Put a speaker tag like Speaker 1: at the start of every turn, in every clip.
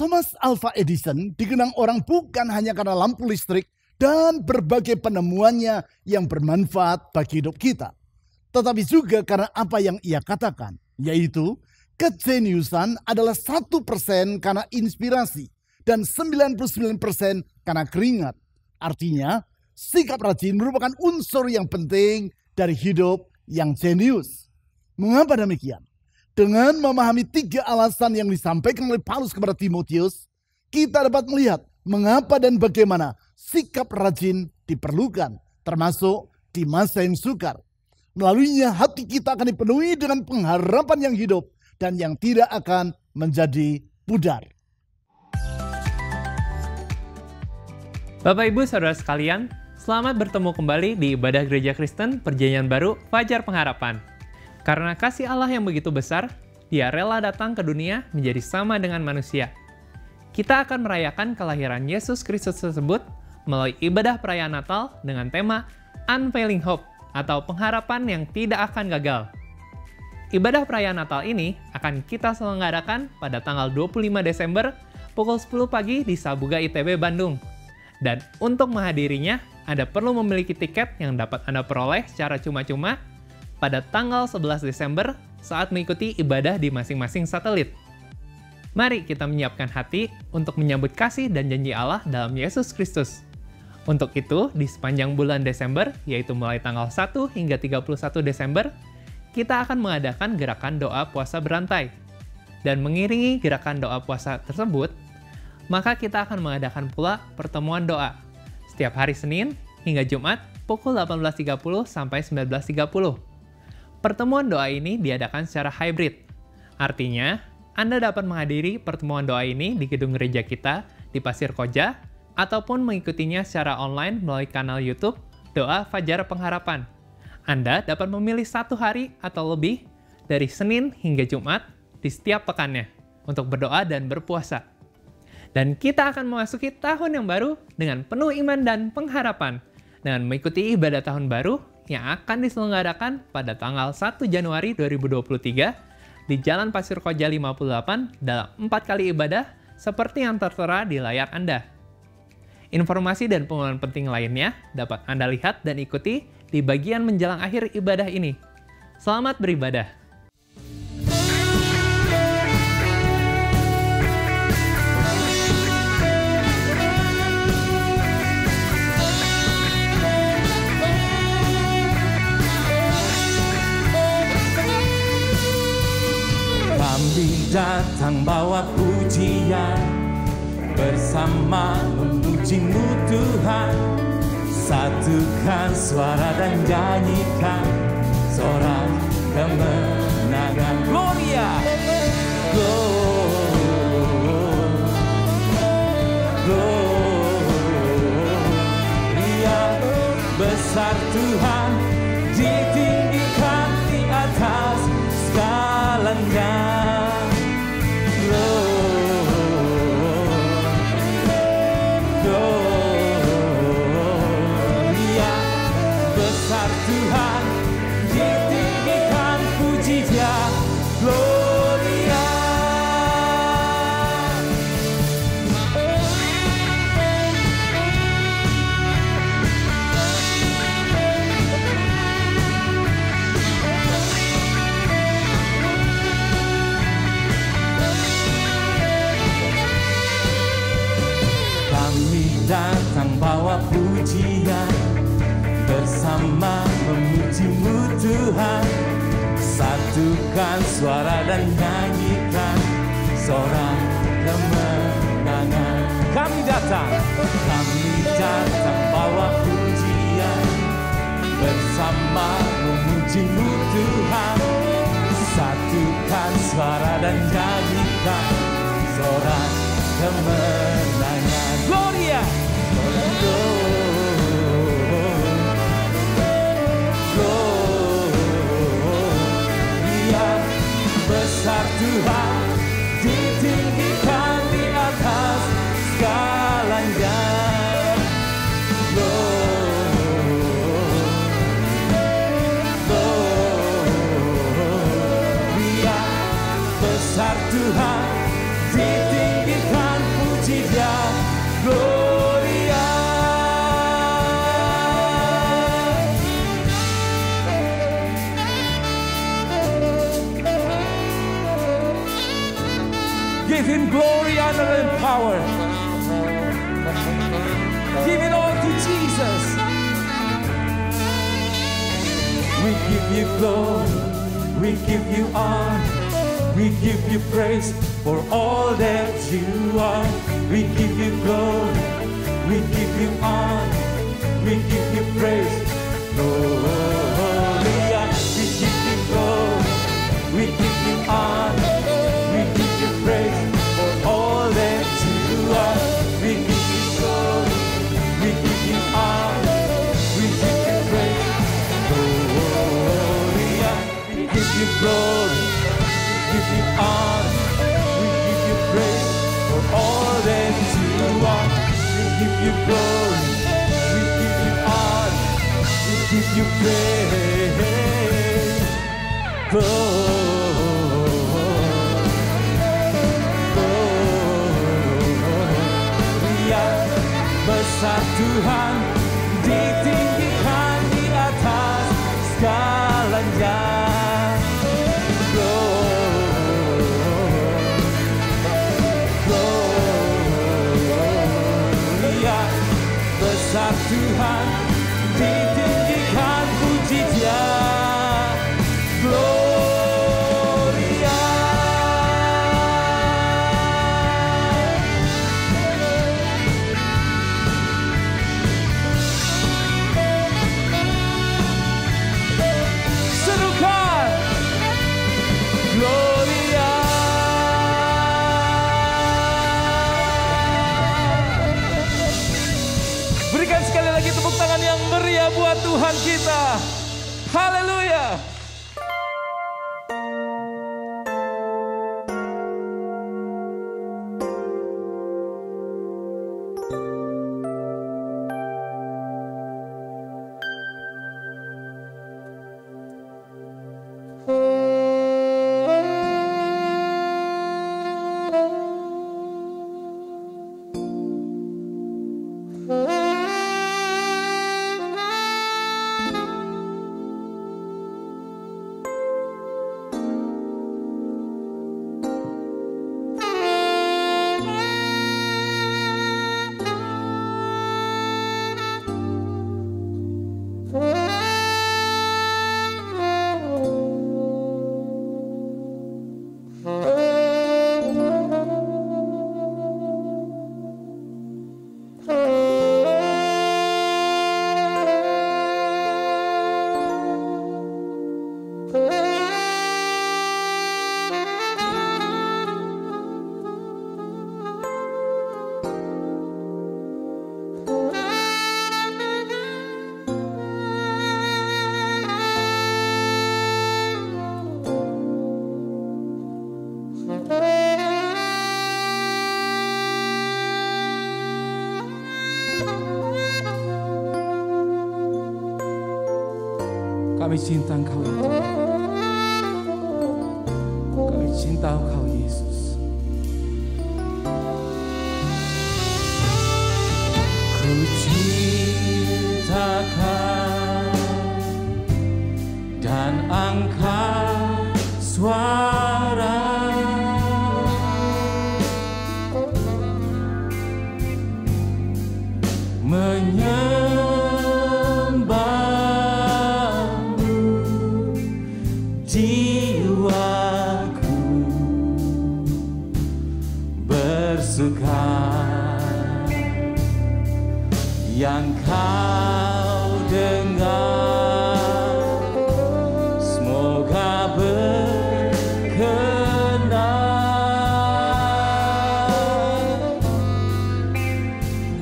Speaker 1: Thomas Alva Edison dikenang orang bukan hanya karena lampu listrik dan berbagai penemuannya yang bermanfaat bagi hidup kita, tetapi juga karena apa yang ia katakan, yaitu kejeniusan adalah 1% karena inspirasi dan 99% karena keringat. Artinya, sikap rajin merupakan unsur yang penting dari hidup yang jenius. Mengapa demikian? Dengan memahami 3 alasan yang disampaikan oleh Paulus kepada Timotius, kita dapat melihat mengapa dan bagaimana sikap rajin diperlukan, termasuk di masa yang sukar. Melaluinya hati kita akan dipenuhi dengan pengharapan yang hidup dan yang tidak akan menjadi pudar.
Speaker 2: Bapak Ibu Saudara sekalian, selamat bertemu kembali di Ibadah Gereja Kristen Perjanjian Baru Fajar Pengharapan. Karena kasih Allah yang begitu besar, Dia rela datang ke dunia menjadi sama dengan manusia. Kita akan merayakan kelahiran Yesus Kristus tersebut melalui ibadah perayaan Natal dengan tema Unfailing Hope atau pengharapan yang tidak akan gagal. Ibadah perayaan Natal ini akan kita selenggarakan pada tanggal 25 Desember pukul 10 pagi di Sabuga ITB Bandung. Dan untuk menghadirinya, Anda perlu memiliki tiket yang dapat Anda peroleh secara cuma-cuma pada tanggal 11 Desember saat mengikuti ibadah di masing-masing satelit. Mari kita menyiapkan hati untuk menyambut kasih dan janji Allah dalam Yesus Kristus. Untuk itu, di sepanjang bulan Desember, yaitu mulai tanggal 1 hingga 31 Desember, kita akan mengadakan gerakan doa puasa berantai. Dan mengiringi gerakan doa puasa tersebut, maka kita akan mengadakan pula pertemuan doa setiap hari Senin hingga Jumat pukul 18.30 sampai 19.30. Pertemuan doa ini diadakan secara hybrid. Artinya, Anda dapat menghadiri pertemuan doa ini di gedung gereja kita di Pasir Koja ataupun mengikutinya secara online melalui kanal YouTube Doa Fajar Pengharapan. Anda dapat memilih 1 hari atau lebih dari Senin hingga Jumat di setiap pekannya untuk berdoa dan berpuasa. Dan kita akan memasuki tahun yang baru dengan penuh iman dan pengharapan dengan mengikuti ibadah tahun baru yang akan diselenggarakan pada tanggal 1 Januari 2023 di Jalan Pasir Koja 58 dalam 4 kali ibadah seperti yang tertera di layar Anda. Informasi dan pengumuman penting lainnya dapat Anda lihat dan ikuti di bagian menjelang akhir ibadah ini. Selamat beribadah.
Speaker 3: Kami datang bawa pujian, bersama memuji-Mu Tuhan. Satukan suara dan nyanyikan sorak kemenangan. Gloria, Gloria, besar Tuhan, ditinggikan di atas segalanya. Tuhan, ditinggikan puji Dia, Gloria. Kami datang bawa pujian, bersama memuji-Mu Tuhan. Satukan suara dan nyanyikan sorak kemenangan. Kami datang bawa pujian, bersama memuji-Mu Tuhan. Satukan suara dan nyanyikan sorak kemenangan. Gloria, besar Tuhan, ditinggikan di atas segalanya. Gloria, besar Tuhan, ditinggikan glory, honor, and power. Give it all to Jesus. We give you glory, we give you honor, we give you praise for all that you are. We give you glory, we give you honor, we give you praise. Glory, we give you glory, we give you honor, we give you praise for all that you are. We give you glory, we give you honor, we give you praise. Glory, we give you glory, we give you honor, we give you praise for all that you are. We give you glory, we give you honor, we give you praise. Gloria, besar Tuhan, ditinggikan di atas segalanya. Gloria, besar Tuhan, ditinggikan puji Dia. Gloria. Serukan Gloria. Berikan sekali lagi tepuk tangan yang meriah buat Tuhan kita. Haleluya. Kami cinta Engkau ya Tuhan. Kami cinta Engkau Yesus. Ku cintakan dan angkat suara yang kau dengar, semoga berkenan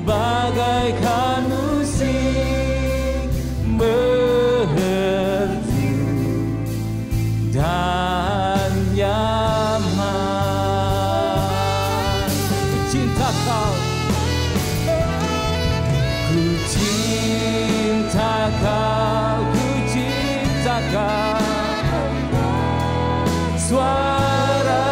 Speaker 3: bagaikan musik merdu dan nyaman. Cinta kau, ku cinta kau, ku cinta kau. Suara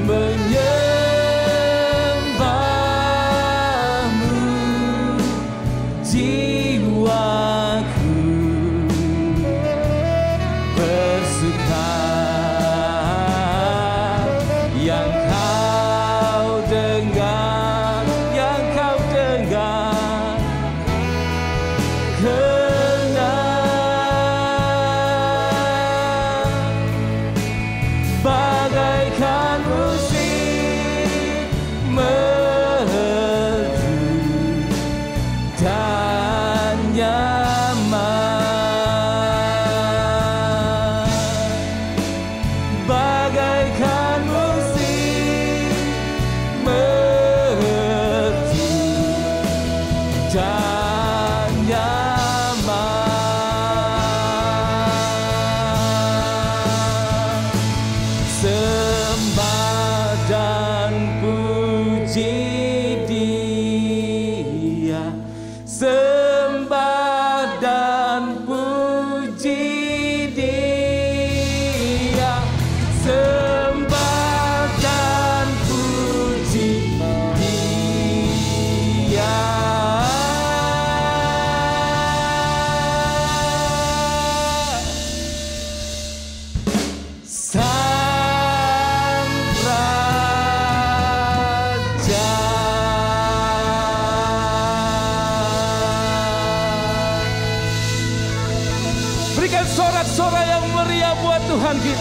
Speaker 3: menyembahmu, jiwaku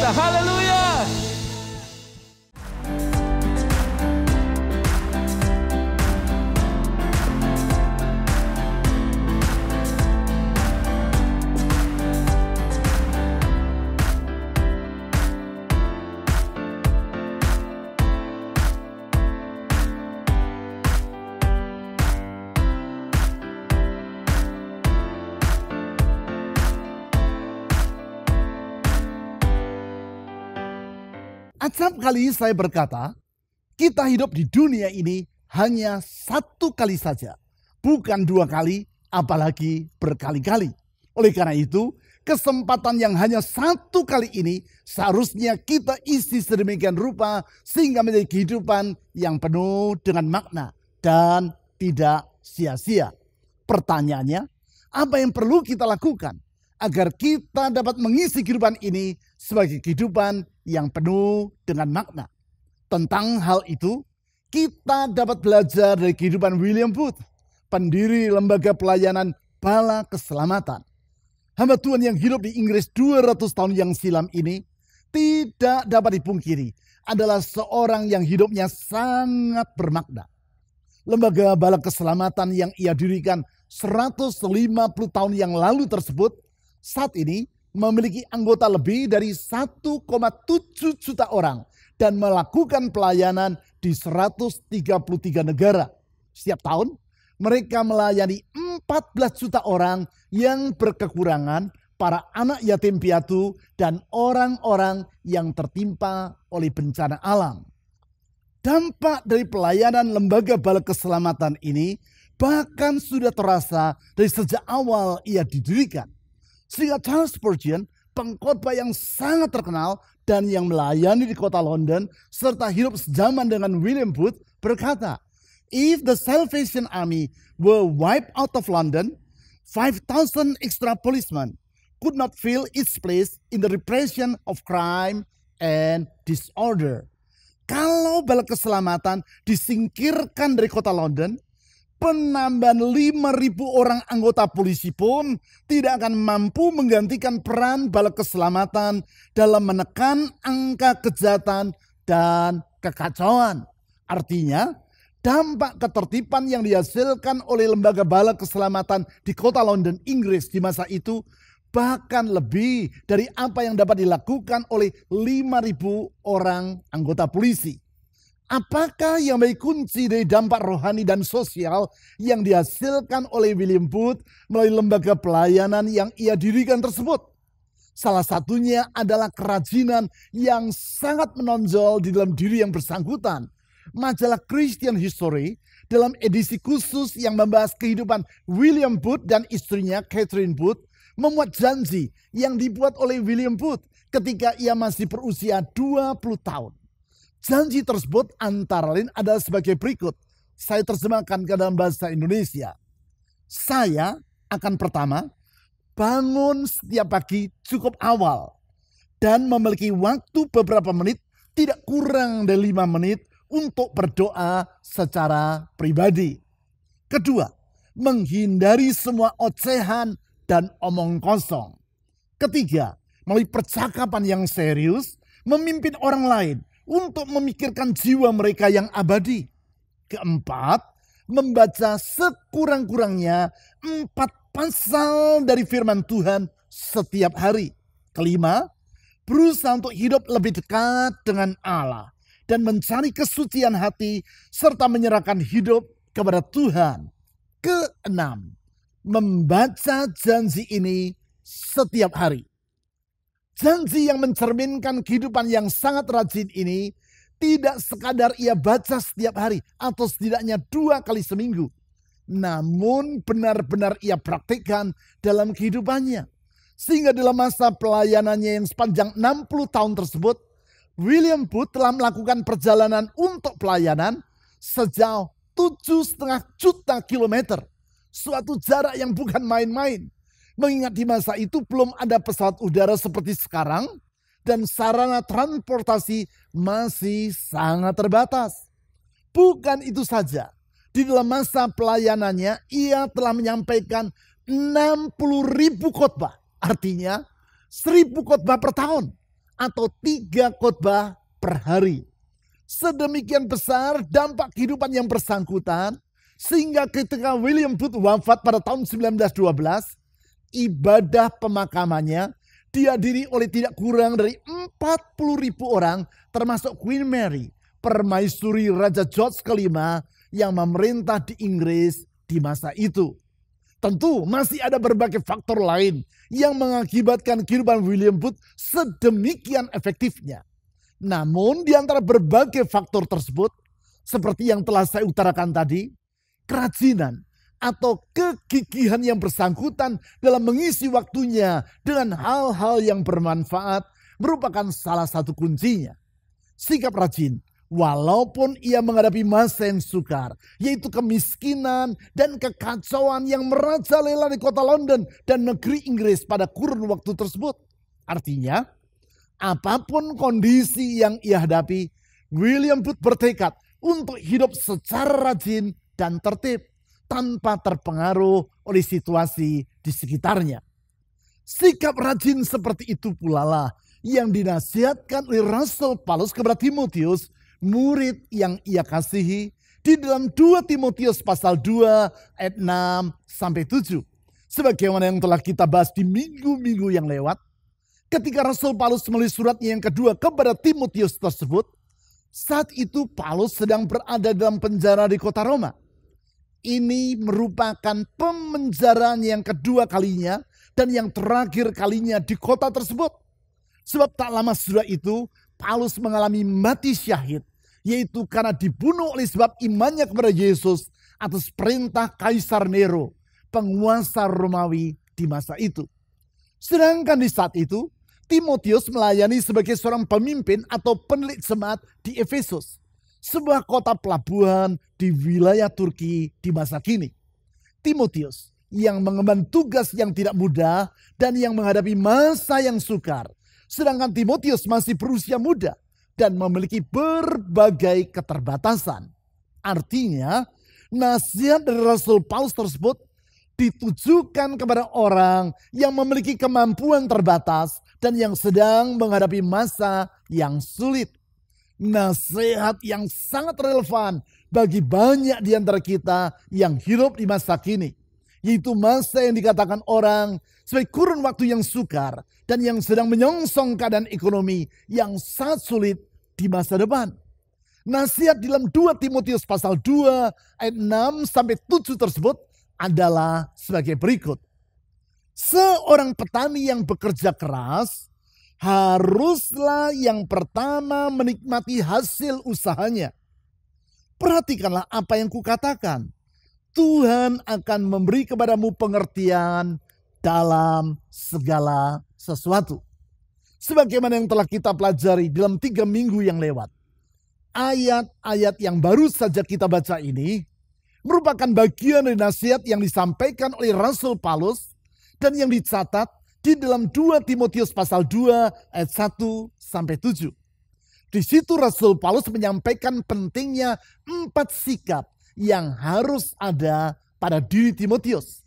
Speaker 3: kita. Haleluya.
Speaker 1: Acap kali saya berkata, kita hidup di dunia ini hanya satu kali saja. Bukan dua kali, apalagi berkali-kali. Oleh karena itu, kesempatan yang hanya satu kali ini seharusnya kita isi sedemikian rupa sehingga menjadi kehidupan yang penuh dengan makna dan tidak sia-sia. Pertanyaannya, apa yang perlu kita lakukan agar kita dapat mengisi kehidupan ini sebagai kehidupan yang penuh dengan makna? Tentang hal itu, kita dapat belajar dari kehidupan William Booth, pendiri lembaga pelayanan bala keselamatan. Hamba Tuhan yang hidup di Inggris 200 tahun yang silam ini tidak dapat dipungkiri adalah seorang yang hidupnya sangat bermakna. Lembaga bala keselamatan yang ia dirikan 150 tahun yang lalu tersebut saat ini memiliki anggota lebih dari 1,7 juta orang dan melakukan pelayanan di 133 negara. Setiap tahun mereka melayani 14 juta orang yang berkekurangan, para anak yatim piatu, dan orang-orang yang tertimpa oleh bencana alam. Dampak dari pelayanan lembaga bala keselamatan ini bahkan sudah terasa dari sejak awal ia didirikan. Sehingga Charles Spurgeon, pengkhotbah yang sangat terkenal dan yang melayani di kota London serta hidup sejaman dengan William Booth, berkata, "If the Salvation Army were wiped out of London, 5,000 extra policemen could not fill its place in the repression of crime and disorder." Kalau bala keselamatan disingkirkan dari kota London, penambahan 5.000 orang anggota polisi pun tidak akan mampu menggantikan peran bala keselamatan dalam menekan angka kejahatan dan kekacauan. Artinya, dampak ketertiban yang dihasilkan oleh lembaga bala keselamatan di kota London, Inggris di masa itu bahkan lebih dari apa yang dapat dilakukan oleh 5.000 orang anggota polisi. Apakah yang menjadi kunci dari dampak rohani dan sosial yang dihasilkan oleh William Booth melalui lembaga pelayanan yang ia dirikan tersebut? Salah satunya adalah kerajinan yang sangat menonjol di dalam diri yang bersangkutan. Majalah Christian History dalam edisi khusus yang membahas kehidupan William Booth dan istrinya Catherine Booth memuat janji yang dibuat oleh William Booth ketika ia masih berusia 20 tahun. Janji tersebut antara lain adalah sebagai berikut. Saya terjemahkan ke dalam bahasa Indonesia. Saya akan pertama bangun setiap pagi cukup awal dan memiliki waktu beberapa menit, tidak kurang dari 5 menit untuk berdoa secara pribadi. Kedua, menghindari semua ocehan dan omong kosong. Ketiga, melalui percakapan yang serius, memimpin orang lain untuk memikirkan jiwa mereka yang abadi. Keempat, membaca sekurang-kurangnya 4 pasal dari firman Tuhan setiap hari. Kelima, berusaha untuk hidup lebih dekat dengan Allah dan mencari kesucian hati serta menyerahkan hidup kepada Tuhan. Keenam, membaca janji ini setiap hari. Janji yang mencerminkan kehidupan yang sangat rajin ini tidak sekadar ia baca setiap hari atau setidaknya 2 kali seminggu. Namun benar-benar ia praktikkan dalam kehidupannya. Sehingga dalam masa pelayanannya yang sepanjang 60 tahun tersebut, William Booth telah melakukan perjalanan untuk pelayanan sejauh 7,5 juta kilometer. Suatu jarak yang bukan main-main. Mengingat di masa itu belum ada pesawat udara seperti sekarang dan sarana transportasi masih sangat terbatas. Bukan itu saja, di dalam masa pelayanannya ia telah menyampaikan 60.000 khotbah, artinya 1.000 khotbah per tahun. atau 3 khotbah per hari. Sedemikian besar dampak kehidupan yang bersangkutan sehingga ketika William Booth wafat pada tahun 1912, ibadah pemakamannya dihadiri oleh tidak kurang dari 40.000 orang, termasuk Queen Mary, permaisuri Raja George kelima yang memerintah di Inggris di masa itu. Tentu masih ada berbagai faktor lain yang mengakibatkan kehidupan William Booth sedemikian efektifnya. Namun di antara berbagai faktor tersebut, seperti yang telah saya utarakan tadi, kerajinan atau kegigihan yang bersangkutan dalam mengisi waktunya dengan hal-hal yang bermanfaat merupakan salah satu kuncinya. Sikap rajin, walaupun ia menghadapi masa yang sukar, yaitu kemiskinan dan kekacauan yang merajalela di kota London dan negeri Inggris pada kurun waktu tersebut. Artinya, apapun kondisi yang ia hadapi, William Booth bertekad untuk hidup secara rajin dan tertib tanpa terpengaruh oleh situasi di sekitarnya. Sikap rajin seperti itu pula lah yang dinasihatkan oleh Rasul Paulus kepada Timotius, murid yang ia kasihi, di dalam 2 Timotius pasal 2 ayat 6-7. Sebagaimana yang telah kita bahas di minggu-minggu yang lewat, ketika Rasul Paulus menulis suratnya yang kedua kepada Timotius tersebut, saat itu Paulus sedang berada dalam penjara di kota Roma. Ini merupakan pemenjaraan yang kedua kalinya dan yang terakhir kalinya di kota tersebut. Sebab tak lama sesudah itu, Paulus mengalami mati syahid, yaitu karena dibunuh oleh sebab imannya kepada Yesus atas perintah Kaisar Nero, penguasa Romawi di masa itu. Sedangkan di saat itu, Timotius melayani sebagai seorang pemimpin atau penilik jemaat di Efesus, sebuah kota pelabuhan di wilayah Turki di masa kini. Timotius yang mengemban tugas yang tidak mudah dan yang menghadapi masa yang sukar, sedangkan Timotius masih berusia muda dan memiliki berbagai keterbatasan. Artinya, nasihat dari Rasul Paulus tersebut ditujukan kepada orang yang memiliki kemampuan terbatas dan yang sedang menghadapi masa yang sulit. Nasihat yang sangat relevan bagi banyak di antara kita yang hidup di masa kini, yaitu masa yang dikatakan orang sebagai kurun waktu yang sukar dan yang sedang menyongsong keadaan ekonomi yang sangat sulit di masa depan. Nasihat dalam 2 Timotius pasal 2 ayat 6-7 tersebut adalah sebagai berikut. Seorang petani yang bekerja keras haruslah yang pertama menikmati hasil usahanya. Perhatikanlah apa yang kukatakan. Tuhan akan memberi kepadamu pengertian dalam segala sesuatu. Sebagaimana yang telah kita pelajari dalam 3 minggu yang lewat. Ayat-ayat yang baru saja kita baca ini merupakan bagian dari nasihat yang disampaikan oleh Rasul Paulus dan yang dicatat di dalam 2 Timotius pasal 2 ayat 1-7. Di situ Rasul Paulus menyampaikan pentingnya 4 sikap yang harus ada pada diri Timotius.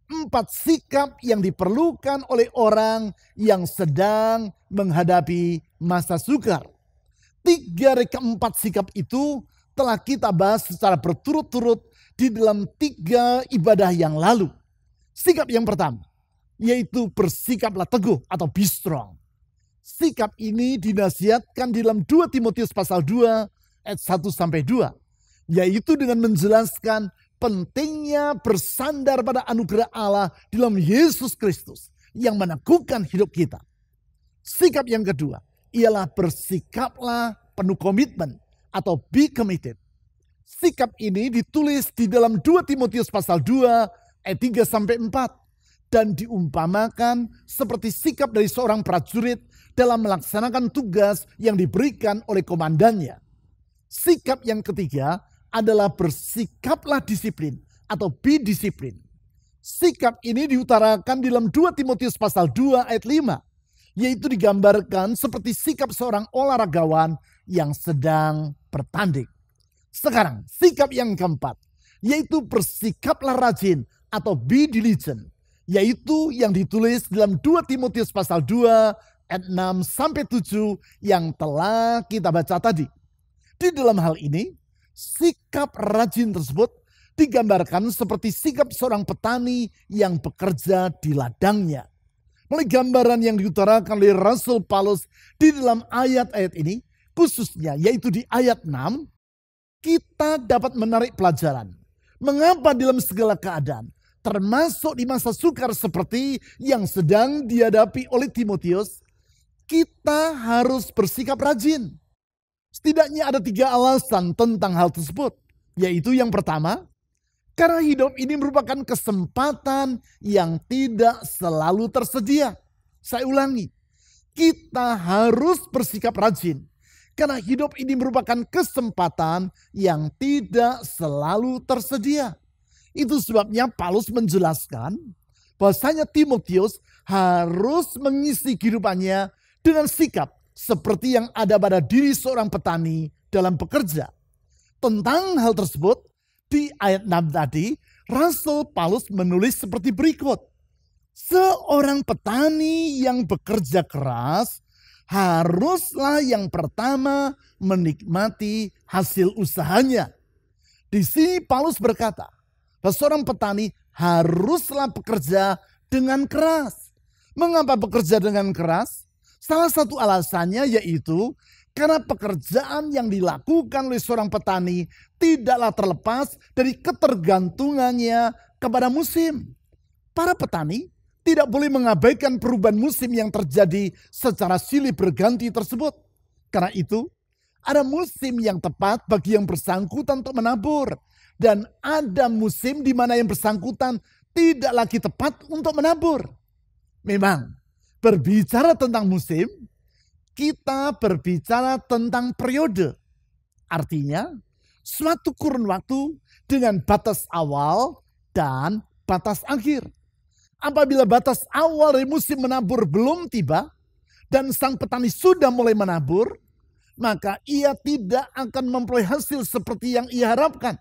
Speaker 1: 4 sikap yang diperlukan oleh orang yang sedang menghadapi masa sukar. 3 dari keempat sikap itu telah kita bahas secara berturut-turut di dalam 3 ibadah yang lalu. Sikap yang pertama, yaitu bersikaplah teguh atau be strong. Sikap ini dinasihatkan di dalam 2 Timotius pasal 2 ayat 1-2, yaitu dengan menjelaskan pentingnya bersandar pada anugerah Allah di dalam Yesus Kristus yang meneguhkan hidup kita. Sikap yang kedua ialah bersikaplah penuh komitmen atau be committed. Sikap ini ditulis di dalam 2 Timotius pasal 2 ayat 3-4 dan diumpamakan seperti sikap dari seorang prajurit dalam melaksanakan tugas yang diberikan oleh komandannya. Sikap yang ketiga adalah bersikaplah disiplin atau be disiplin. Sikap ini diutarakan di dalam 2 Timotius pasal 2 ayat 5, yaitu digambarkan seperti sikap seorang olahragawan yang sedang bertanding. Sekarang sikap yang keempat, yaitu bersikaplah rajin atau be diligent, yaitu yang ditulis dalam 2 Timotius pasal 2 ayat 6-7 yang telah kita baca tadi. Di dalam hal ini, sikap rajin tersebut digambarkan seperti sikap seorang petani yang bekerja di ladangnya. Melalui gambaran yang diutarakan oleh Rasul Paulus di dalam ayat-ayat ini, khususnya yaitu di ayat 6, kita dapat menarik pelajaran. Mengapa dalam segala keadaan, termasuk di masa sukar seperti yang sedang dihadapi oleh Timotius, kita harus bersikap rajin. Setidaknya ada 3 alasan tentang hal tersebut. Yaitu yang pertama, karena hidup ini merupakan kesempatan yang tidak selalu tersedia. Saya ulangi, kita harus bersikap rajin. Karena hidup ini merupakan kesempatan yang tidak selalu tersedia. Itu sebabnya Paulus menjelaskan bahwasanya Timotius harus mengisi kehidupannya dengan sikap seperti yang ada pada diri seorang petani dalam bekerja. Tentang hal tersebut, di ayat 6 tadi, Rasul Paulus menulis seperti berikut. Seorang petani yang bekerja keras haruslah yang pertama menikmati hasil usahanya. Di sini Paulus berkata, bahwa seorang petani haruslah bekerja dengan keras. Mengapa bekerja dengan keras? Salah satu alasannya yaitu karena pekerjaan yang dilakukan oleh seorang petani tidaklah terlepas dari ketergantungannya kepada musim. Para petani tidak boleh mengabaikan perubahan musim yang terjadi secara silih berganti tersebut. Karena itu, ada musim yang tepat bagi yang bersangkutan untuk menabur. Dan ada musim di mana yang bersangkutan tidak lagi tepat untuk menabur. Memang, berbicara tentang musim, kita berbicara tentang periode. Artinya, suatu kurun waktu dengan batas awal dan batas akhir. Apabila batas awal dari musim menabur belum tiba dan sang petani sudah mulai menabur, maka ia tidak akan memperoleh hasil seperti yang ia harapkan.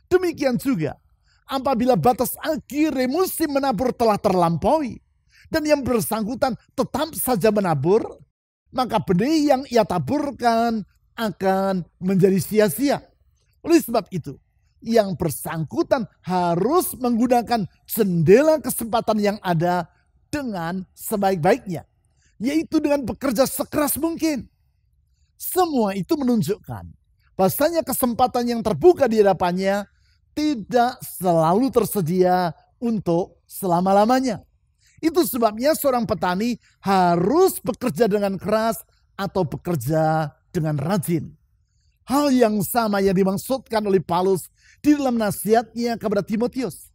Speaker 1: Demikian juga apabila batas akhir dari musim menabur telah terlampaui dan yang bersangkutan tetap saja menabur, maka benih yang ia taburkan akan menjadi sia-sia. Oleh sebab itu, yang bersangkutan harus menggunakan jendela kesempatan yang ada dengan sebaik-baiknya, yaitu dengan bekerja sekeras mungkin. Semua itu menunjukkan bahwasanya kesempatan yang terbuka di hadapannya tidak selalu tersedia untuk selama-lamanya. Itu sebabnya seorang petani harus bekerja dengan keras atau bekerja dengan rajin. Hal yang sama yang dimaksudkan oleh Paulus di dalam nasihatnya kepada Timotius.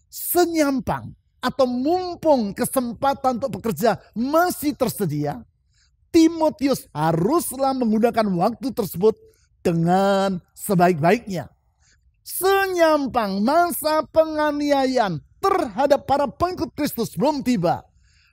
Speaker 1: Senyampang atau mumpung kesempatan untuk bekerja masih tersedia, Timotius haruslah menggunakan waktu tersebut dengan sebaik-baiknya. Senyampang masa penganiayaan terhadap para pengikut Kristus belum tiba,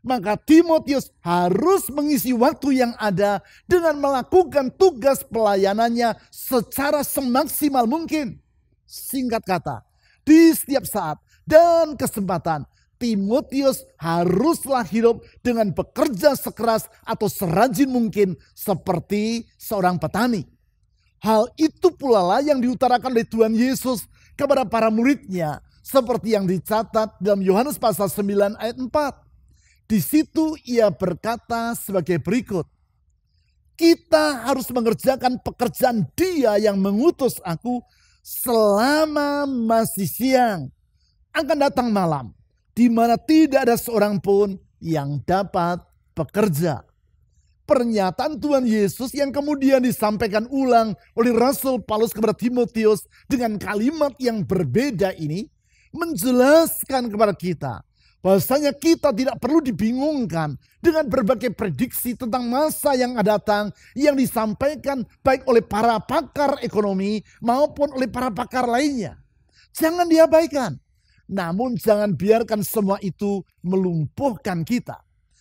Speaker 1: maka Timotius harus mengisi waktu yang ada dengan melakukan tugas pelayanannya secara semaksimal mungkin. Singkat kata, di setiap saat dan kesempatan, Timotius haruslah hidup dengan bekerja sekeras atau serajin mungkin seperti seorang petani. Hal itu pula lah yang diutarakan oleh Tuhan Yesus kepada para muridnya, seperti yang dicatat dalam Yohanes pasal 9 ayat 4. Di situ ia berkata sebagai berikut. Kita harus mengerjakan pekerjaan Dia yang mengutus aku selama masih siang. Akan datang malam, di mana tidak ada seorang pun yang dapat bekerja. Pernyataan Tuhan Yesus yang kemudian disampaikan ulang oleh Rasul Paulus kepada Timotius dengan kalimat yang berbeda ini menjelaskan kepada kita bahwasanya kita tidak perlu dibingungkan dengan berbagai prediksi tentang masa yang akan datang yang disampaikan baik oleh para pakar ekonomi maupun oleh para pakar lainnya. Jangan diabaikan, namun jangan biarkan semua itu melumpuhkan kita.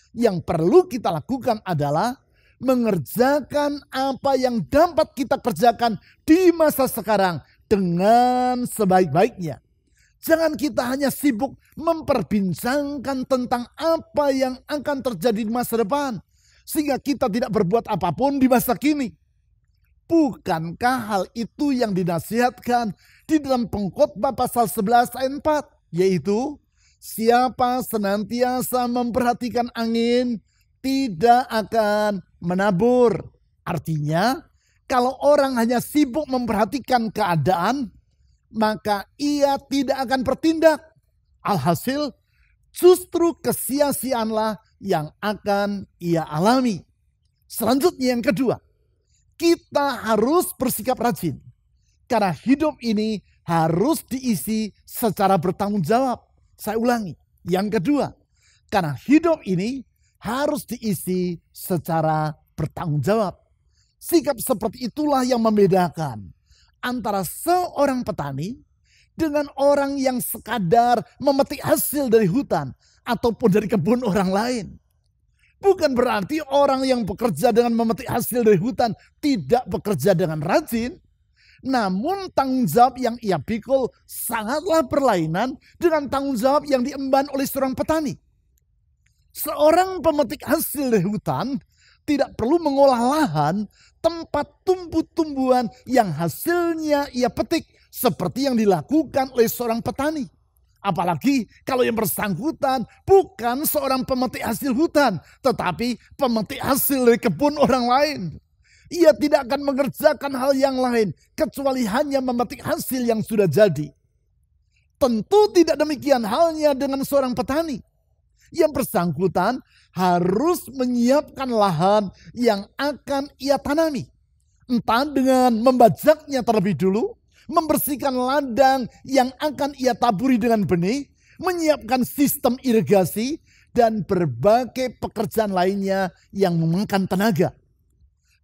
Speaker 1: Yang perlu kita lakukan adalah mengerjakan apa yang dapat kita kerjakan di masa sekarang dengan sebaik-baiknya. Jangan kita hanya sibuk memperbincangkan tentang apa yang akan terjadi di masa depan. sehingga kita tidak berbuat apapun di masa kini. Bukankah hal itu yang dinasihatkan di dalam Pengkhotbah pasal 11 ayat 4, yaitu siapa senantiasa memperhatikan angin tidak akan menabur. Artinya, kalau orang hanya sibuk memperhatikan keadaan, maka ia tidak akan bertindak. Alhasil, justru kesia-siaanlah yang akan ia alami. Selanjutnya yang kedua, kita harus bersikap rajin. Karena hidup ini harus diisi secara bertanggung jawab. Saya ulangi, yang kedua, karena hidup ini harus diisi secara bertanggung jawab. Sikap seperti itulah yang membedakan antara seorang petani dengan orang yang sekadar memetik hasil dari hutan ataupun dari kebun orang lain. Bukan berarti orang yang bekerja dengan memetik hasil dari hutan tidak bekerja dengan rajin. Namun tanggung jawab yang ia pikul sangatlah berlainan dengan tanggung jawab yang diemban oleh seorang petani. Seorang pemetik hasil dari hutan tidak perlu mengolah lahan tempat tumbuh-tumbuhan yang hasilnya ia petik seperti yang dilakukan oleh seorang petani. Apalagi kalau yang bersangkutan bukan seorang pemetik hasil hutan, tetapi pemetik hasil dari kebun orang lain. Ia tidak akan mengerjakan hal yang lain kecuali hanya memetik hasil yang sudah jadi. Tentu tidak demikian halnya dengan seorang petani. Yang bersangkutan harus menyiapkan lahan yang akan ia tanami. Entah dengan membajaknya terlebih dulu, membersihkan ladang yang akan ia taburi dengan benih, menyiapkan sistem irigasi, dan berbagai pekerjaan lainnya yang memakan tenaga.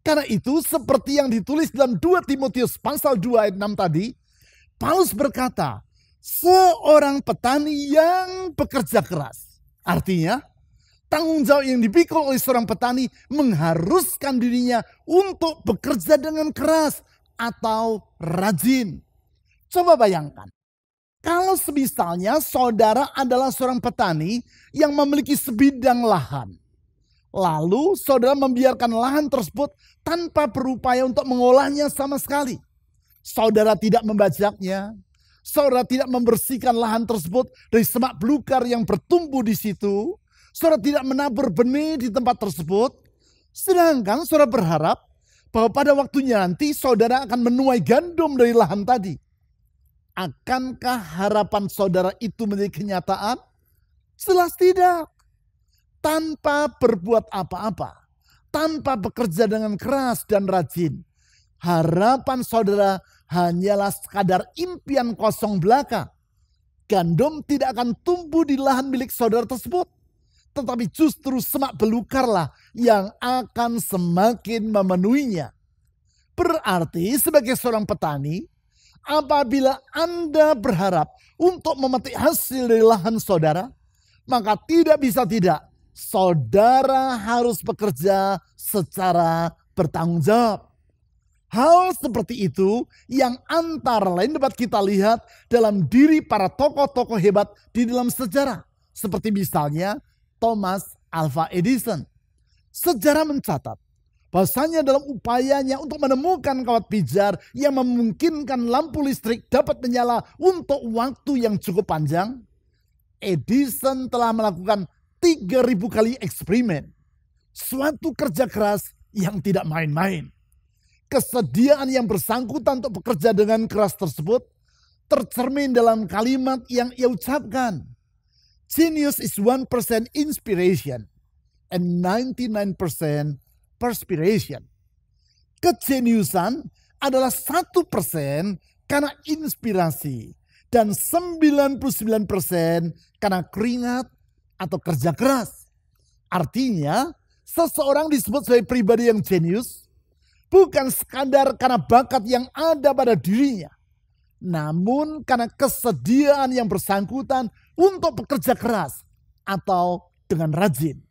Speaker 1: Karena itu seperti yang ditulis dalam 2 Timotius pasal 2 ayat 6 tadi, Paulus berkata, seorang petani yang bekerja keras. Artinya, tanggung jawab yang dipikul oleh seorang petani mengharuskan dirinya untuk bekerja dengan keras atau rajin. Coba bayangkan, kalau semisalnya saudara adalah seorang petani yang memiliki sebidang lahan. Lalu saudara membiarkan lahan tersebut tanpa berupaya untuk mengolahnya sama sekali. Saudara tidak membajaknya, saudara tidak membersihkan lahan tersebut dari semak belukar yang bertumbuh di situ. Saudara tidak menabur benih di tempat tersebut. Sedangkan saudara berharap bahwa pada waktunya nanti saudara akan menuai gandum dari lahan tadi. Akankah harapan saudara itu menjadi kenyataan? Jelas tidak. Tanpa berbuat apa-apa, tanpa bekerja dengan keras dan rajin, harapan saudara hanyalah sekadar impian kosong belaka. Gandum tidak akan tumbuh di lahan milik saudara tersebut, tetapi justru semak belukarlah yang akan semakin memenuhinya. Berarti sebagai seorang petani, apabila Anda berharap untuk memetik hasil dari lahan saudara, maka tidak bisa tidak, saudara harus bekerja secara bertanggung jawab. Hal seperti itu yang antara lain dapat kita lihat dalam diri para tokoh-tokoh hebat di dalam sejarah. Seperti misalnya Thomas Alva Edison. Sejarah mencatat bahwasanya dalam upayanya untuk menemukan kawat pijar yang memungkinkan lampu listrik dapat menyala untuk waktu yang cukup panjang, Edison telah melakukan 3.000 kali eksperimen. Suatu kerja keras yang tidak main-main. Kesediaan yang bersangkutan untuk bekerja dengan keras tersebut tercermin dalam kalimat yang ia ucapkan. Genius is 1% inspiration and 99% perspiration. Kejeniusan adalah 1% karena inspirasi dan 99% karena keringat atau kerja keras. Artinya, seseorang disebut sebagai pribadi yang jenius bukan sekadar karena bakat yang ada pada dirinya, namun karena kesediaan yang bersangkutan untuk bekerja keras atau dengan rajin.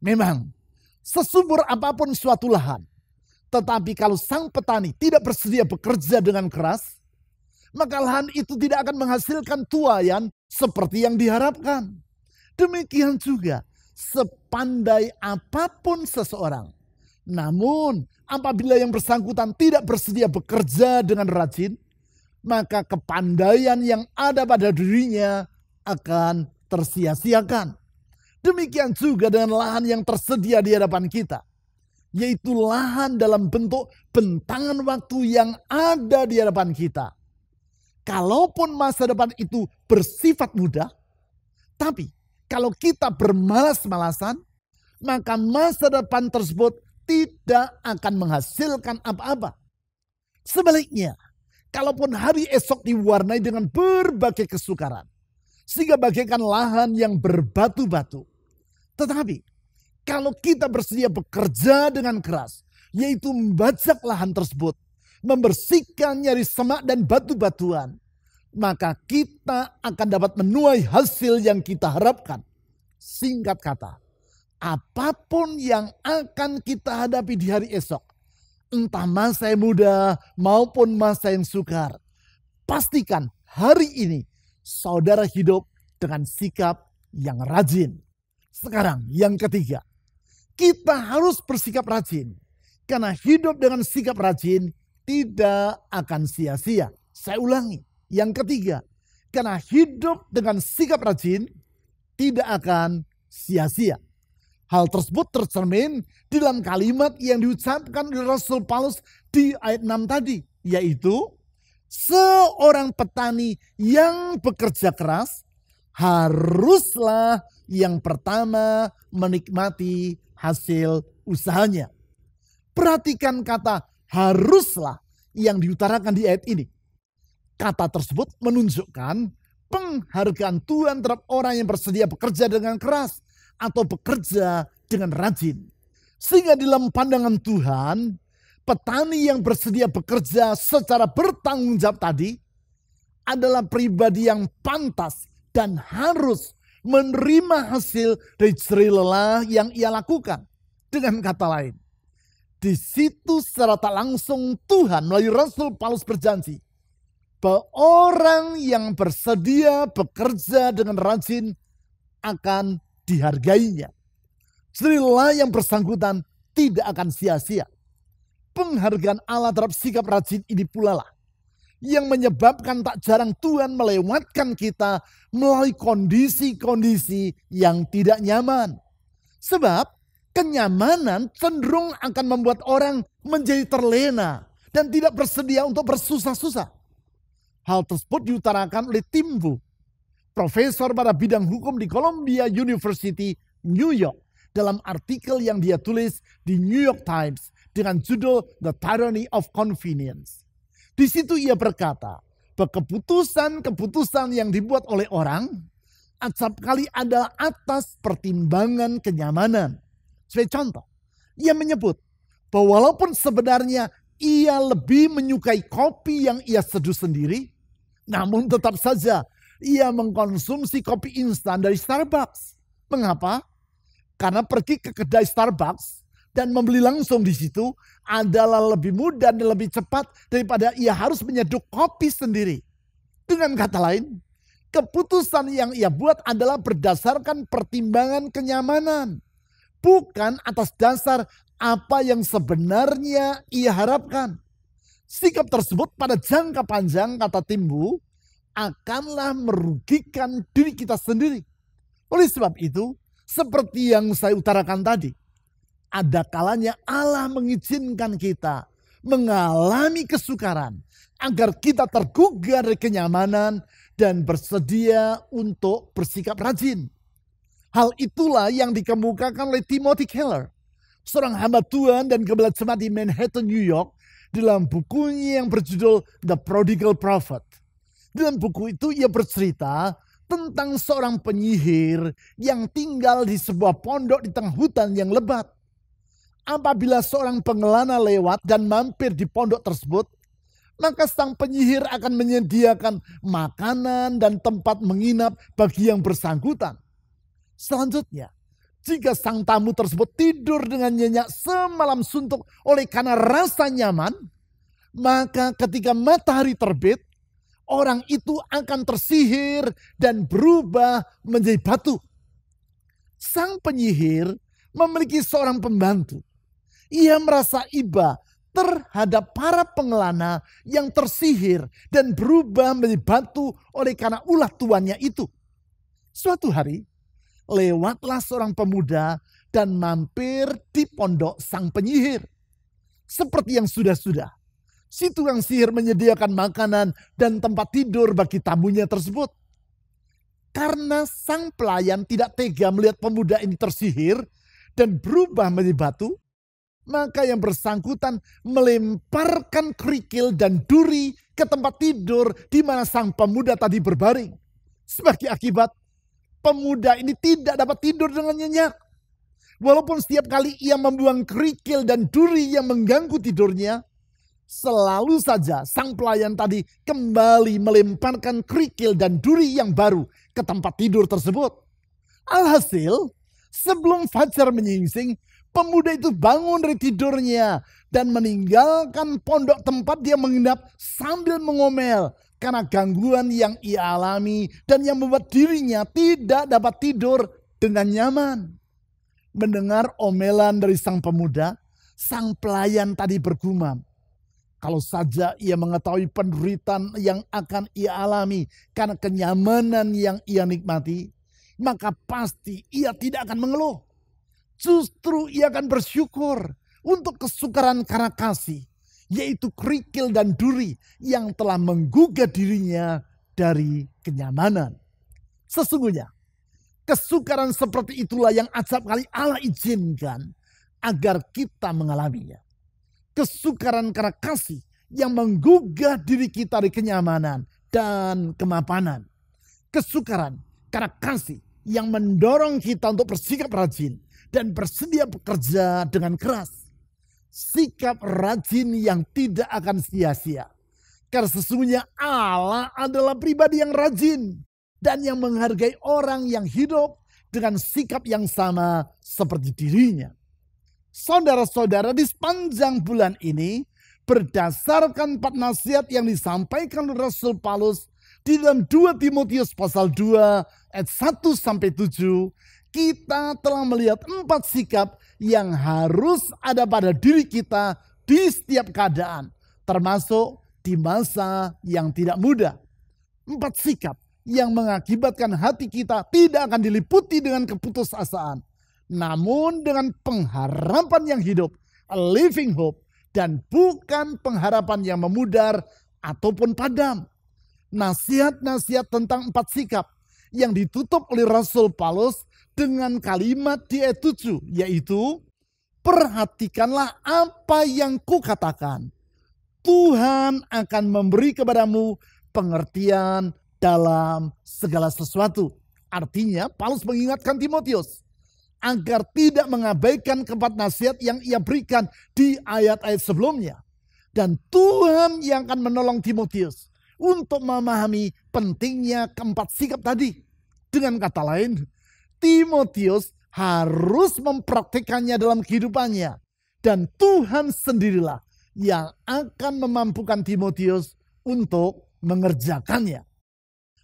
Speaker 1: Memang, sesubur apapun suatu lahan, tetapi kalau sang petani tidak bersedia bekerja dengan keras, maka lahan itu tidak akan menghasilkan tuaian seperti yang diharapkan. Demikian juga sepandai apapun seseorang. Namun apabila yang bersangkutan tidak bersedia bekerja dengan rajin, maka kepandaian yang ada pada dirinya akan tersia-siakan. Demikian juga dengan lahan yang tersedia di hadapan kita, yaitu lahan dalam bentuk bentangan waktu yang ada di hadapan kita. Kalaupun masa depan itu bersifat mudah, tapi kalau kita bermalas-malasan, maka masa depan tersebut tidak akan menghasilkan apa-apa. Sebaliknya, kalaupun hari esok diwarnai dengan berbagai kesukaran, sehingga bagaikan lahan yang berbatu-batu. Tetapi, kalau kita bersedia bekerja dengan keras, yaitu membajak lahan tersebut, membersihkan nyari semak dan batu-batuan, maka kita akan dapat menuai hasil yang kita harapkan. Singkat kata, apapun yang akan kita hadapi di hari esok, entah masa yang muda maupun masa yang sukar, pastikan hari ini saudara hidup dengan sikap yang rajin. Sekarang yang ketiga, kita harus bersikap rajin. Karena hidup dengan sikap rajin tidak akan sia-sia. Saya ulangi, yang ketiga, karena hidup dengan sikap rajin tidak akan sia-sia. Hal tersebut tercermin di dalam kalimat yang diucapkan oleh Rasul Paulus di ayat 6 tadi, yaitu seorang petani yang bekerja keras haruslah yang pertama menikmati hasil usahanya. Perhatikan kata haruslah yang diutarakan di ayat ini. Kata tersebut menunjukkan penghargaan Tuhan terhadap orang yang bersedia bekerja dengan keras atau bekerja dengan rajin. Sehingga dalam pandangan Tuhan, petani yang bersedia bekerja secara bertanggung jawab tadi adalah pribadi yang pantas dan harus menerima hasil dari jerih lelah yang ia lakukan. Dengan kata lain, di situ secara tak langsung Tuhan melalui Rasul Paulus berjanji bahwa orang yang bersedia bekerja dengan rajin akan dihargainya. Jerih lelah yang bersangkutan tidak akan sia-sia. Penghargaan Allah terhadap sikap rajin ini pula lah yang menyebabkan tak jarang Tuhan melewatkan kita melalui kondisi-kondisi yang tidak nyaman. Sebab kenyamanan cenderung akan membuat orang menjadi terlena dan tidak bersedia untuk bersusah-susah. Hal tersebut diutarakan oleh Tim Wu, profesor pada bidang hukum di Columbia University, New York, dalam artikel yang dia tulis di New York Times dengan judul The Tyranny of Convenience. Di situ ia berkata bahwa keputusan-keputusan yang dibuat oleh orang acap kali adalah atas pertimbangan kenyamanan. Sebagai contoh, ia menyebut bahwa walaupun sebenarnya ia lebih menyukai kopi yang ia seduh sendiri, namun tetap saja ia mengkonsumsi kopi instan dari Starbucks. Mengapa? Karena pergi ke kedai Starbucks dan membeli langsung di situ adalah lebih mudah dan lebih cepat daripada ia harus menyeduh kopi sendiri. Dengan kata lain, keputusan yang ia buat adalah berdasarkan pertimbangan kenyamanan, bukan atas dasar apa yang sebenarnya ia harapkan. Sikap tersebut pada jangka panjang, kata Tim Wu, akanlah merugikan diri kita sendiri. Oleh sebab itu, seperti yang saya utarakan tadi, ada kalanya Allah mengizinkan kita mengalami kesukaran agar kita tergugah dari kenyamanan dan bersedia untuk bersikap rajin. Hal itulah yang dikemukakan oleh Timothy Keller, seorang hamba Tuhan dan gembala jemaat di Manhattan, New York, dalam bukunya yang berjudul The Prodigal Prophet. Dalam buku itu ia bercerita tentang seorang penyihir yang tinggal di sebuah pondok di tengah hutan yang lebat. Apabila seorang pengelana lewat dan mampir di pondok tersebut, maka sang penyihir akan menyediakan makanan dan tempat menginap bagi yang bersangkutan. Selanjutnya, jika sang tamu tersebut tidur dengan nyenyak semalam suntuk oleh karena rasa nyaman, maka ketika matahari terbit, orang itu akan tersihir dan berubah menjadi batu. Sang penyihir memiliki seorang pembantu. Ia merasa iba terhadap para pengelana yang tersihir dan berubah menjadi batu oleh karena ulah tuannya itu. Suatu hari, lewatlah seorang pemuda dan mampir di pondok sang penyihir. Seperti yang sudah-sudah, si tukang sihir menyediakan makanan dan tempat tidur bagi tamunya tersebut. Karena sang pelayan tidak tega melihat pemuda ini tersihir dan berubah menjadi batu, maka yang bersangkutan melemparkan kerikil dan duri ke tempat tidur di mana sang pemuda tadi berbaring. Sebagai akibat, pemuda ini tidak dapat tidur dengan nyenyak. Walaupun setiap kali ia membuang kerikil dan duri yang mengganggu tidurnya, selalu saja sang pelayan tadi kembali melemparkan kerikil dan duri yang baru ke tempat tidur tersebut. Alhasil, sebelum fajar menyingsing, pemuda itu bangun dari tidurnya dan meninggalkan pondok tempat dia menginap sambil mengomel karena gangguan yang ia alami dan yang membuat dirinya tidak dapat tidur dengan nyaman. Mendengar omelan dari sang pemuda, sang pelayan tadi bergumam, kalau saja ia mengetahui penderitaan yang akan ia alami karena kenyamanan yang ia nikmati, maka pasti ia tidak akan mengeluh. Justru ia akan bersyukur untuk kesukaran karena kasih, yaitu kerikil dan duri yang telah menggugah dirinya dari kenyamanan. Sesungguhnya, kesukaran seperti itulah yang acap kali Allah izinkan agar kita mengalaminya. Kesukaran karena kasih yang menggugah diri kita dari kenyamanan dan kemapanan. Kesukaran karena kasih yang mendorong kita untuk bersikap rajin dan bersedia bekerja dengan keras. Sikap rajin yang tidak akan sia-sia. Karena sesungguhnya Allah adalah pribadi yang rajin dan yang menghargai orang yang hidup dengan sikap yang sama seperti dirinya. Saudara-saudara, di sepanjang bulan ini, berdasarkan 4 nasihat yang disampaikan oleh Rasul Paulus di dalam 2 Timotius pasal 2 ayat 1-7, kita telah melihat 4 sikap yang harus ada pada diri kita di setiap keadaan, termasuk di masa yang tidak mudah. 4 sikap yang mengakibatkan hati kita tidak akan diliputi dengan keputusasaan, namun dengan pengharapan yang hidup, a living hope, dan bukan pengharapan yang memudar ataupun padam. Nasihat-nasihat tentang 4 sikap yang ditutup oleh Rasul Paulus dengan kalimat di ayat 7, yaitu, perhatikanlah apa yang kukatakan. Tuhan akan memberi kepadamu pengertian dalam segala sesuatu. Artinya, Paulus mengingatkan Timotius agar tidak mengabaikan 4 nasihat yang ia berikan di ayat-ayat sebelumnya. Dan Tuhan yang akan menolong Timotius untuk memahami pentingnya 4 sikap tadi. Dengan kata lain, Timotius harus mempraktikannya dalam kehidupannya. Dan Tuhan sendirilah yang akan memampukan Timotius untuk mengerjakannya.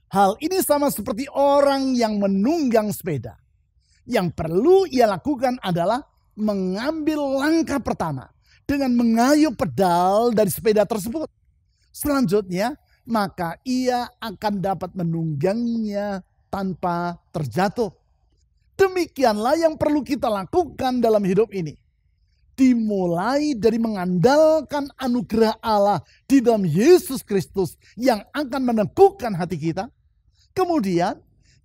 Speaker 1: Hal ini sama seperti orang yang menunggang sepeda. Yang perlu ia lakukan adalah mengambil langkah pertama dengan mengayuh pedal dari sepeda tersebut. Selanjutnya, maka ia akan dapat menungganginya tanpa terjatuh. Demikianlah yang perlu kita lakukan dalam hidup ini. Dimulai dari mengandalkan anugerah Allah di dalam Yesus Kristus yang akan meneguhkan hati kita. Kemudian,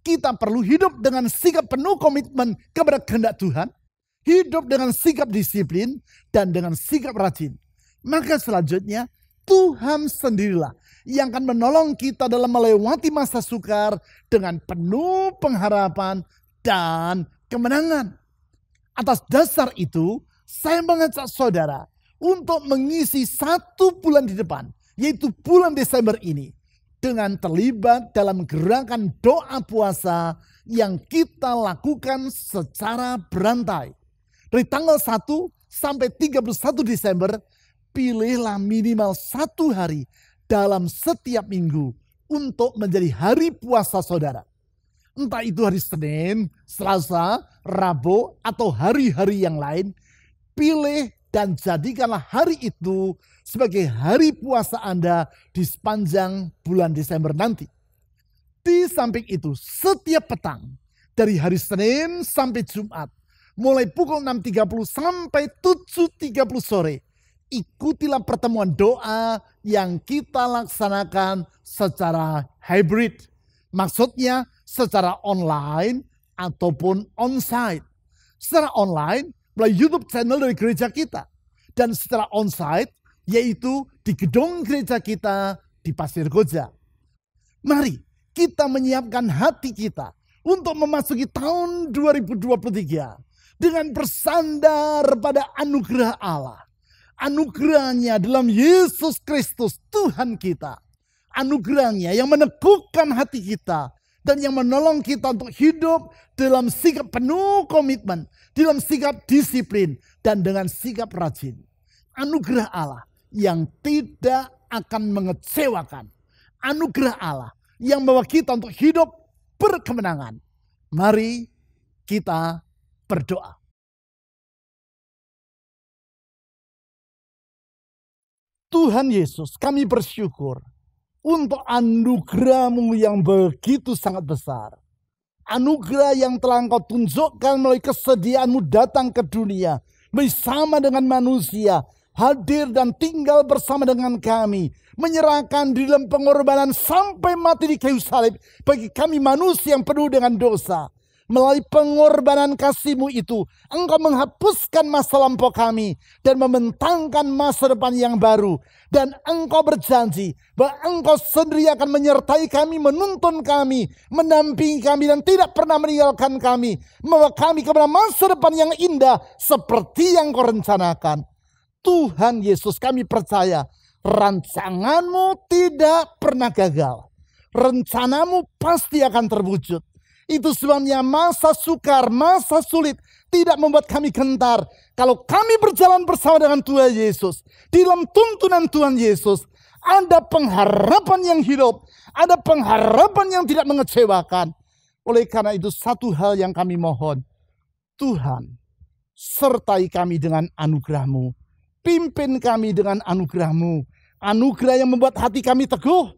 Speaker 1: kita perlu hidup dengan sikap penuh komitmen kepada kehendak Tuhan, hidup dengan sikap disiplin, dan dengan sikap rajin. Maka selanjutnya, Tuhan sendirilah yang akan menolong kita dalam melewati masa sukar dengan penuh pengharapan dan kemenangan. Atas dasar itu, saya mengajak saudara untuk mengisi 1 bulan di depan, yaitu bulan Desember ini, dengan terlibat dalam gerakan doa puasa yang kita lakukan secara berantai. Dari tanggal 1 sampai 31 Desember, pilihlah minimal 1 hari dalam setiap minggu untuk menjadi hari puasa saudara. Entah itu hari Senin, Selasa, Rabu, atau hari-hari yang lain, pilih dan jadikanlah hari itu sebagai hari puasa Anda di sepanjang bulan Desember nanti. Di samping itu, setiap petang, dari hari Senin sampai Jumat, mulai pukul 6.30 sampai 7.30 sore, ikutilah pertemuan doa yang kita laksanakan secara hybrid. Maksudnya secara online ataupun onsite. Secara online melalui YouTube channel dari gereja kita. Dan secara onsite yaitu di gedung gereja kita di Pasir Koja. Mari kita menyiapkan hati kita untuk memasuki tahun 2023 dengan bersandar pada anugerah Allah. Anugerahnya dalam Yesus Kristus Tuhan kita. Anugerahnya yang meneguhkan hati kita dan yang menolong kita untuk hidup dalam sikap penuh komitmen, dalam sikap disiplin dan dengan sikap rajin. Anugerah Allah yang tidak akan mengecewakan. Anugerah Allah yang membawa kita untuk hidup berkemenangan. Mari kita berdoa. Tuhan Yesus, kami bersyukur untuk anugerah-Mu yang begitu sangat besar. Anugerah yang telah Engkau tunjukkan melalui kesediaan-Mu datang ke dunia, bersama dengan manusia, hadir dan tinggal bersama dengan kami, menyerahkan di dalam pengorbanan sampai mati di kayu salib bagi kami manusia yang penuh dengan dosa. Melalui pengorbanan kasih-Mu itu, Engkau menghapuskan masa lampau kami dan membentangkan masa depan yang baru. Dan Engkau berjanji bahwa Engkau sendiri akan menyertai kami, menuntun kami, mendampingi kami dan tidak pernah meninggalkan kami. Membawa kami kepada masa depan yang indah seperti yang Kau rencanakan. Tuhan Yesus, kami percaya rancangan-Mu tidak pernah gagal. Rencana-Mu pasti akan terwujud. Itu sebabnya masa sukar, masa sulit tidak membuat kami gentar. Kalau kami berjalan bersama dengan Tuhan Yesus, di dalam tuntunan Tuhan Yesus, ada pengharapan yang hidup, ada pengharapan yang tidak mengecewakan. Oleh karena itu satu hal yang kami mohon, Tuhan, sertai kami dengan anugerah-Mu. Pimpin kami dengan anugerah-Mu. Anugerah yang membuat hati kami teguh.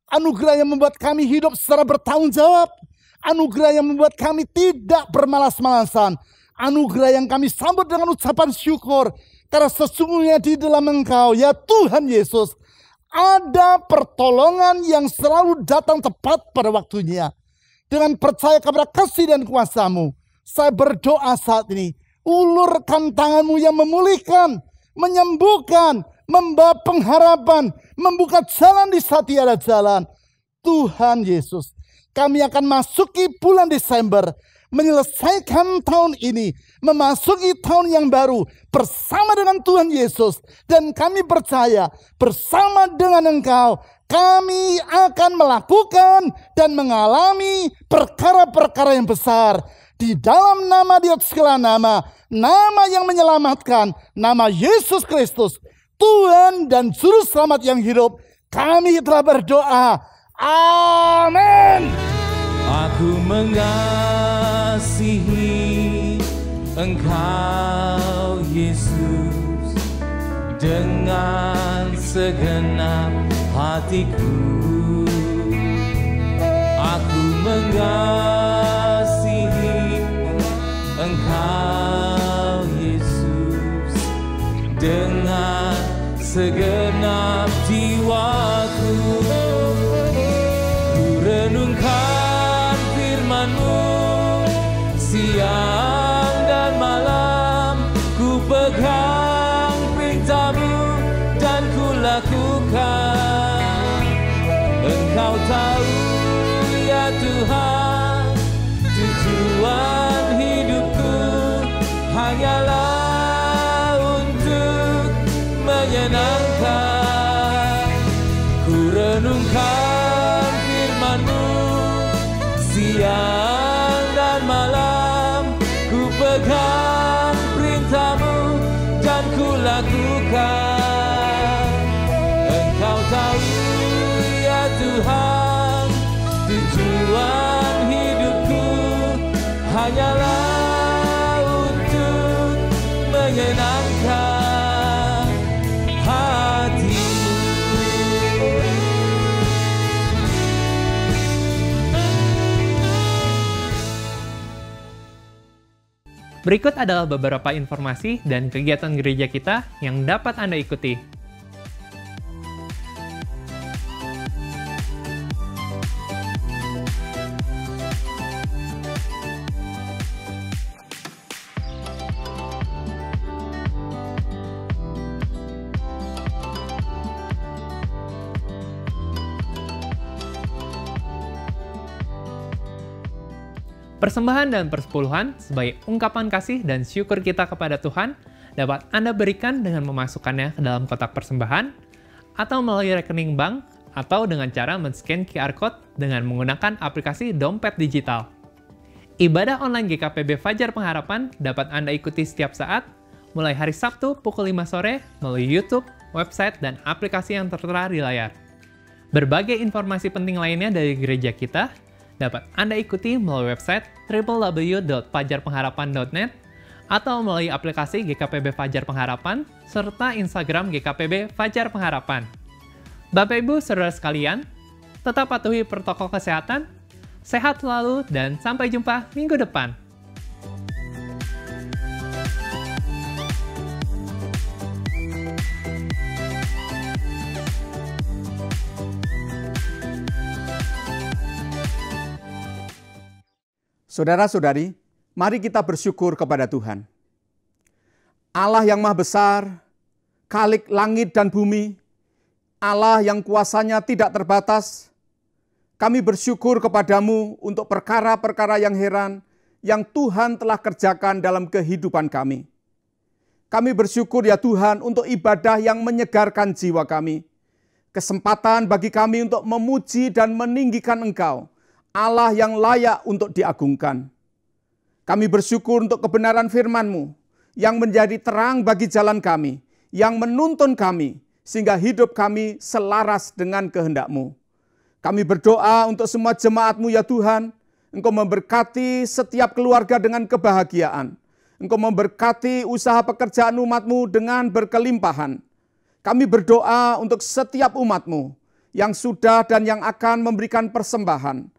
Speaker 1: Anugerah yang membuat kami hidup secara bertanggung jawab. Anugerah yang membuat kami tidak bermalas-malasan. Anugerah yang kami sambut dengan ucapan syukur. Karena sesungguhnya di dalam Engkau, ya Tuhan Yesus, ada pertolongan yang selalu datang tepat pada waktunya. Dengan percaya kepada kasih dan kuasa-Mu, saya berdoa saat ini, ulurkan tangan-Mu yang memulihkan, menyembuhkan, membawa pengharapan, membuka jalan di saat tiada jalan. Tuhan Yesus, kami akan masuki bulan Desember, menyelesaikan tahun ini, memasuki tahun yang baru bersama dengan Tuhan Yesus. Dan kami percaya bersama dengan Engkau, kami akan melakukan dan mengalami perkara-perkara yang besar. Di dalam nama di atas segala nama, nama yang menyelamatkan, nama Yesus Kristus, Tuhan dan Juru Selamat yang hidup, kami telah berdoa. Amin.
Speaker 3: Aku mengasihi Engkau Yesus dengan segenap hatiku. Aku mengasihi Engkau Yesus dengan segenap jiwaku. Renungkan firman-Mu siang dan malam, ku pegang perintah-Mu dan ku lakukan. Engkau tahu ya Tuhan, tujuan hidupku hanyalah untuk menyenangkan. Ku renungkan firman-Mu siang dan malam, ku pegang perintah-Mu dan ku lakukan. Engkau tahu ya Tuhan, tujuan hidupku
Speaker 2: Berikut adalah beberapa informasi dan kegiatan gereja kita yang dapat Anda ikuti. Persembahan dan persepuluhan sebagai ungkapan kasih dan syukur kita kepada Tuhan dapat Anda berikan dengan memasukkannya ke dalam kotak persembahan, atau melalui rekening bank, atau dengan cara men-scan QR Code dengan menggunakan aplikasi dompet digital. Ibadah online GKPB Fajar Pengharapan dapat Anda ikuti setiap saat, mulai hari Sabtu pukul 5 sore melalui YouTube, website, dan aplikasi yang tertera di layar. Berbagai informasi penting lainnya dari gereja kita dapat Anda ikuti melalui website www.fajarpengharapan.net atau melalui aplikasi GKPB Fajar Pengharapan serta Instagram GKPB Fajar Pengharapan. Bapak Ibu Saudara sekalian, tetap patuhi protokol kesehatan, sehat selalu, dan sampai jumpa minggu depan.
Speaker 4: Saudara-saudari, mari kita bersyukur kepada Tuhan. Allah yang Maha Besar, Khalik langit dan bumi, Allah yang kuasanya tidak terbatas, kami bersyukur kepadamu untuk perkara-perkara yang heran yang Tuhan telah kerjakan dalam kehidupan kami. Kami bersyukur ya Tuhan untuk ibadah yang menyegarkan jiwa kami. Kesempatan bagi kami untuk memuji dan meninggikan Engkau, Allah yang layak untuk diagungkan. Kami bersyukur untuk kebenaran firman-Mu yang menjadi terang bagi jalan kami, yang menuntun kami, sehingga hidup kami selaras dengan kehendak-Mu. Kami berdoa untuk semua jemaat-Mu ya Tuhan, Engkau memberkati setiap keluarga dengan kebahagiaan. Engkau memberkati usaha pekerjaan umat-Mu dengan berkelimpahan. Kami berdoa untuk setiap umat-Mu yang sudah dan yang akan memberikan persembahan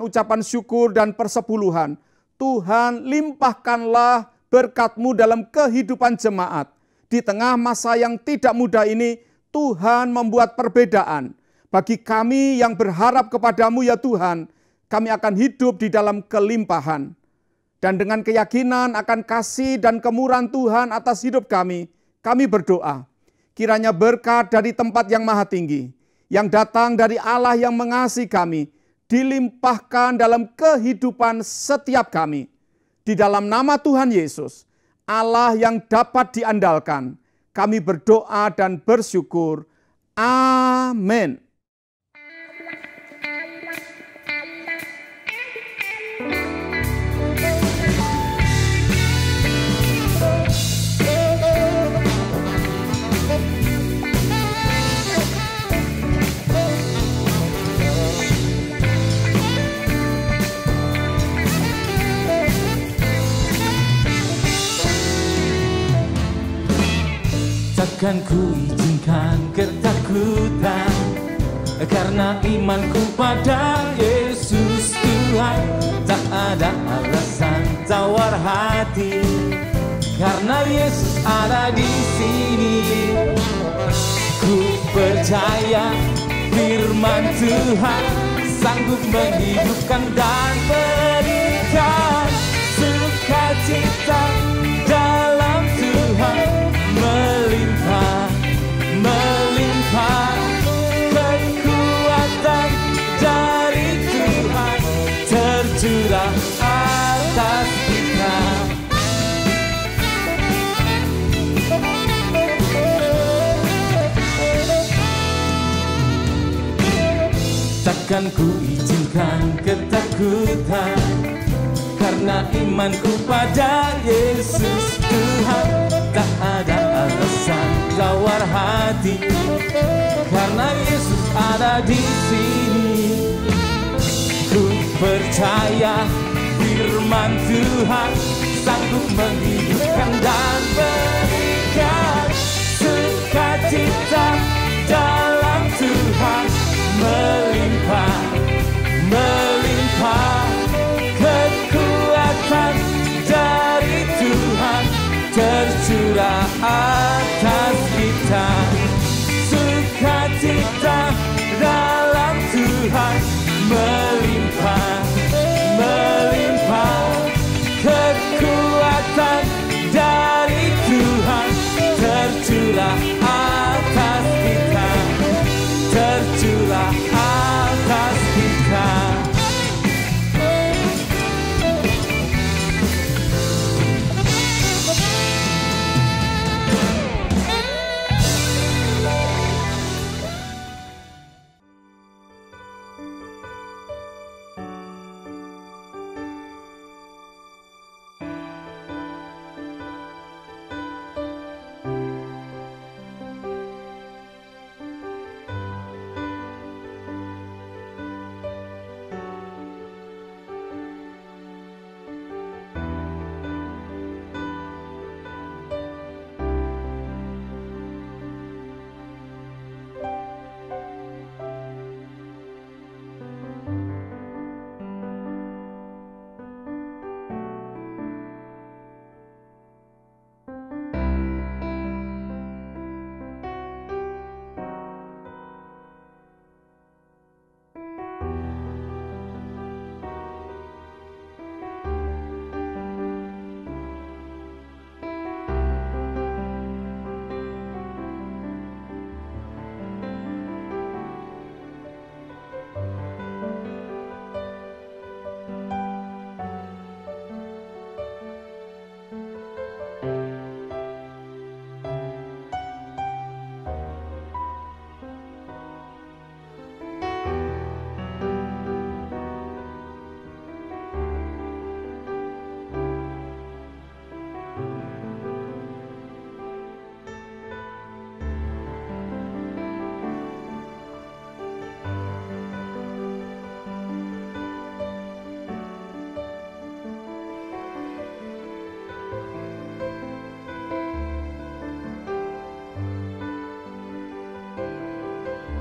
Speaker 4: ucapan syukur dan persepuluhan. Tuhan, limpahkanlah berkat-Mu dalam kehidupan jemaat. Di tengah masa yang tidak mudah ini, Tuhan membuat perbedaan. Bagi kami yang berharap kepada-Mu ya Tuhan, kami akan hidup di dalam kelimpahan. Dan dengan keyakinan akan kasih dan kemurahan Tuhan atas hidup kami berdoa. Kiranya berkat dari tempat yang maha tinggi, yang datang dari Allah yang mengasihi kami, dilimpahkan dalam kehidupan setiap kami. Di dalam nama Tuhan Yesus, Allah yang dapat diandalkan, kami berdoa dan bersyukur. Amin.
Speaker 3: Takkan ku izinkan ketakutan, karena imanku pada Yesus Tuhan. Tak ada alasan tawar hati, karena Yesus ada di sini. Ku percaya firman Tuhan sanggup menghidupkan dan berikan sukacita dalam Tuhan. Melimpah kekuatan dari Tuhan tercurah atas kita. Takkan ku izinkan ketakutan, karena imanku pada Yesus Tuhan. Tak ada alasan tawar hati, karena Yesus ada di sini. Ku percaya firman Tuhan sanggup menghidupkan